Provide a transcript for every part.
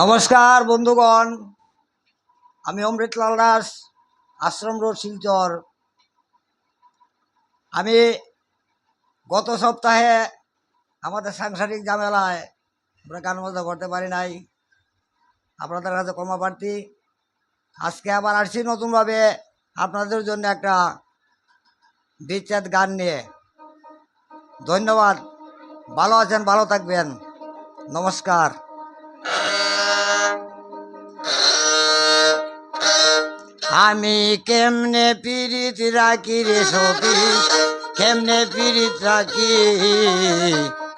নমস্কার বন্ধুগণ, আমি অমৃতলাল দাস, আশ্রম রোড, শিলচর। আমি গত সপ্তাহে আমাদের সাংসারিক ঝামেলায় আমরা গান বাজনা করতে পারি নাই, আপনাদের কাছে ক্ষমা প্রার্থী। আজকে আবার আসছি নতুনভাবে আপনাদের জন্য একটা বিচ্ছেদ গান নিয়ে। ধন্যবাদ, ভালো আছেন, ভালো থাকবেন, নমস্কার। আমি কেমনে পীড়িত রাখি রে সখী, কেমনে পীড়িত রাখি,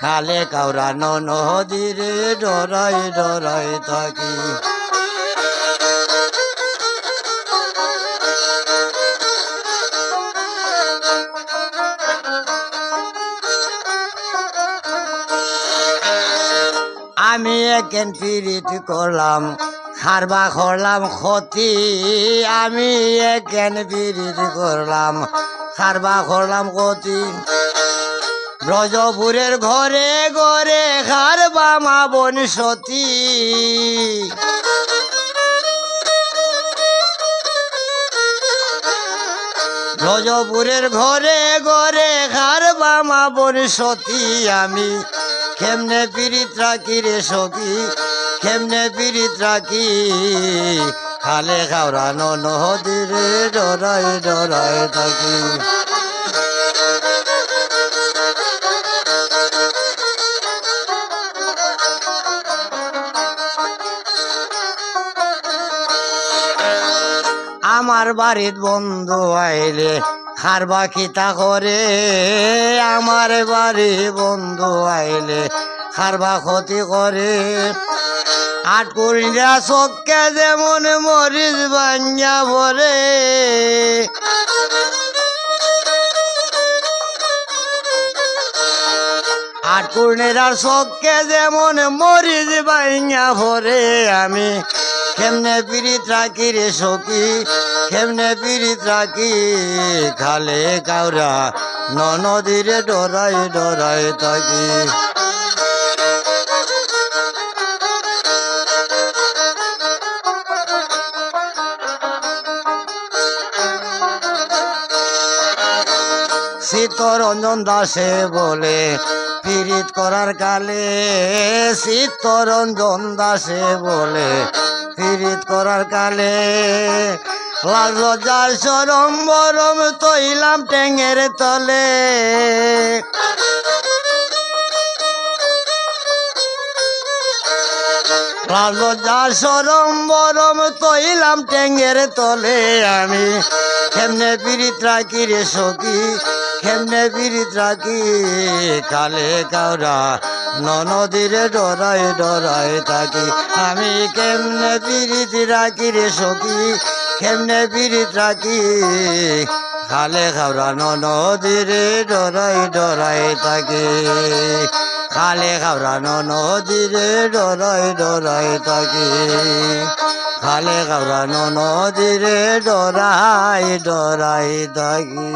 খালে কাউরানো নদীরে ডরাই ডরাই থাকি। আমি একেন পীড়িত করলাম, খারবা করলাম ক্ষতি। আমি একেন পীড়িত করলাম, খারবা করলাম ক্ষতি। ব্রজপুরের ঘরে ঘরে খারবা মা বোন সতী। ব্রজপুরের ঘরে ঘরে খারবা মা বোন সতী। আমি কেমনে পীড়িত রাখি রে সখী, কেমনে পীড়িত রাখি, খালে খাওরানো নদীরে ডরাই ডরাই থাকি। আমার বাড়ির বন্ধু আইলে খারবা খিতা করে, আমার বাড়ি বন্ধু আইলে খারবা ক্ষতি করে। আটকুড়িরা চক্কে যেমন মরিচ বাঞ্জা ভরে, আটকুড়িরা চক্কে যেমন মরিচ বাঞ্জা ভরে। আমি কেমনে পীড়িত রাখি রে সখী, কেমনে পীড়িত রাখি, খালে কাউরা নদীরে ডরাই ডরাই থাকি। চিত্তরঞ্জন দাসে বলে পীড়িত করার কালে, চিত্তরঞ্জন দাসে বলে পীড়িত করার কালে। লাল লজ্জার সরম বরম তৈলাম টেঙের তলে। লাল লজ্জার সরম বরম তৈলাম টেঙের তলে। আমি কেমনে পীড়িত রাখি রে সখী, কেমনে পীড়িত রাখি, কালে কাউরা নদীরে ডরাই ডরাই থাকি। আমি কেমনে পীড়িত রাখি রে সখী, কেমনে পীড়িত রাখি, খালে খাওরা নদীরে ডরাই ডরাই থাকি। খালে খাওরা নদীরে ডরাই ডরাই থাকি। খালে খাওরা নদীরে ডরাই ডরাই থাকি।